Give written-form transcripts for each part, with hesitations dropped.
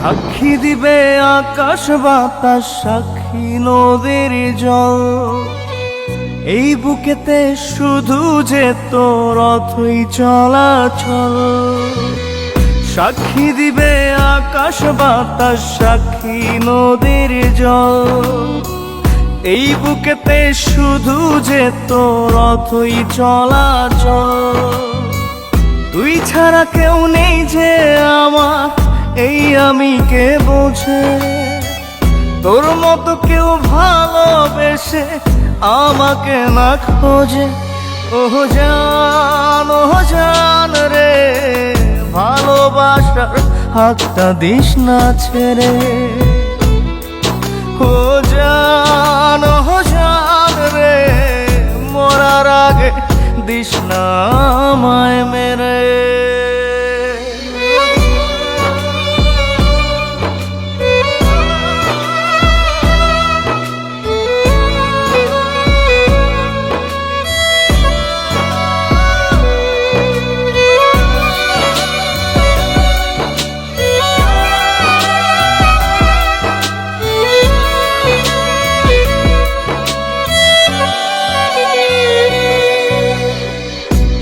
সাক্ষী দিবে আকাশ বাতাস, সাক্ষী নদীর জল। এই বুকেতে শুধু যে তোর অথই চলাচল। সাক্ষী দিবে আকাশ বাতাস, সাক্ষী নদীর জল। এই বুকেতে শুধু যে তোর অথই চলাচল। তুই ছাড়া কেউ নেই যে আমার, এই আমি কে বোঝে। তোর মতো কেউ ভালোবেসে আমাকে না খোঁজে। ওহ জান রে, ভালোবাসার হাতটা দিস না ছেড়ে। ও জান রে, মরার আগে দিস না আমায় মেরে।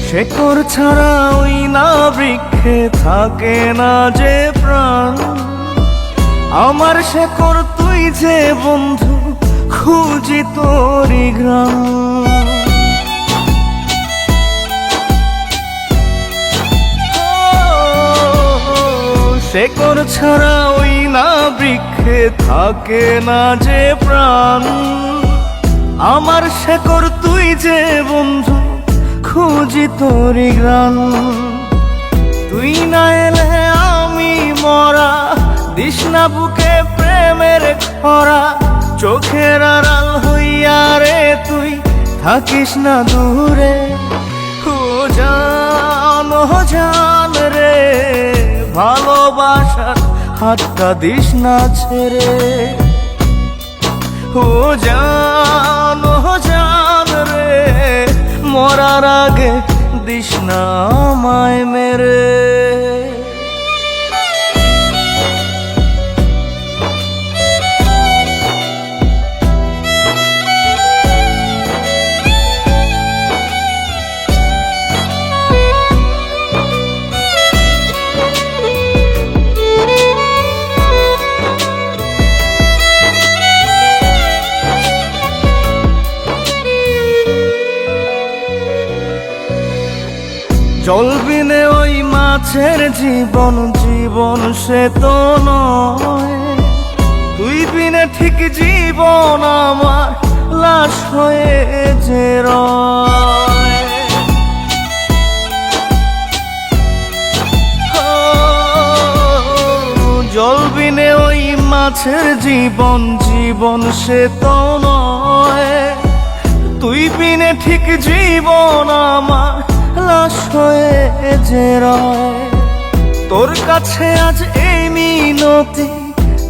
শেকড় ছাড়া ওই না বৃক্ষে থাকে না যে প্রাণ। আমার শেকড় তুই যে বন্ধু, খুঁজি তোরি ঘ্রাণ। শেকড় ছাড়া ওই না বৃক্ষে থাকে না যে প্রাণ। আমার শেকড় তুই যে বন্ধু, খুঁজি তোরি গ্রাণ। তুই না এলে আমি মরা, দিস না বুকে প্রেমের খরা। চোখের আড়াল হইয়া রে তুই থাকিস না দূরে। ও জান রে, ভালোবাসার হাতটা দিস না ছেড়ে। ও জান রে, মরার আগে দিস না আমায় মেরে। জল বিনে ওই মাছের জীবন, জীবন সে তো নয়। তুই বিনে ঠিক জীবন আমার লাশ হয়ে যে রয়। জল বিনে ওই মাছের জীবন, জীবন সে তো নয়। তুই বিনে ঠিক জীবন আমার লাশ হয়ে যে রয়। তোর কাছে আজ এই মিনতি,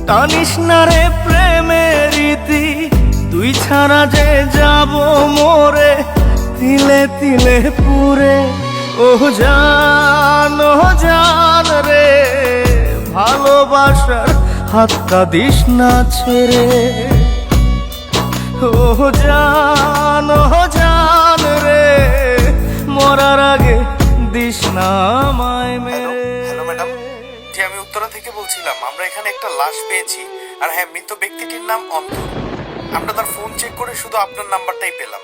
টানিস না রে প্রেমের রীতি। তুই ছাড়া যে যাব মোরে, তিলে তিলে পুরে। ও জান রে, ভালোবাসার হাতটা দিস না ছেড়ে। ও জান রে, মরার আগে দিস না আমায় মেরে। হ্যালো ম্যাডাম, জি আমি উত্তরা থেকে বলছিলাম। আমরা এখানে একটা লাশ পেয়েছি। আর হ্যাঁ, মৃত ব্যক্তিটির নাম অন্তর। আমরা তার ফোন চেক করে শুধু আপনার নাম্বারটাই পেলাম।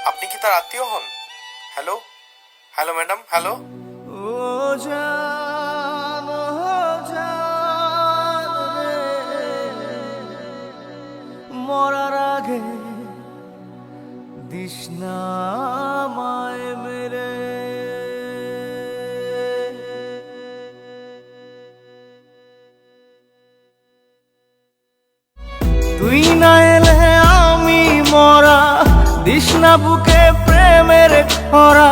আপনি কি তার আত্মীয় হন? Hello hello madam, hello. ও জান রে, মরার আগে দিস না আমায় মেরে। তুই না এলে আমি মরা, দিস না বুকে প্রেমের খরা।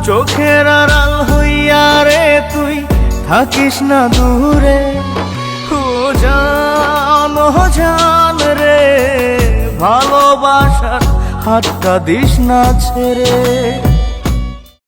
চোখের আড়াল হইয়া রে তুই থাকিস না দূরে। ও জান রে, ভালোবাসার হাতটা দিস না ছেড়ে।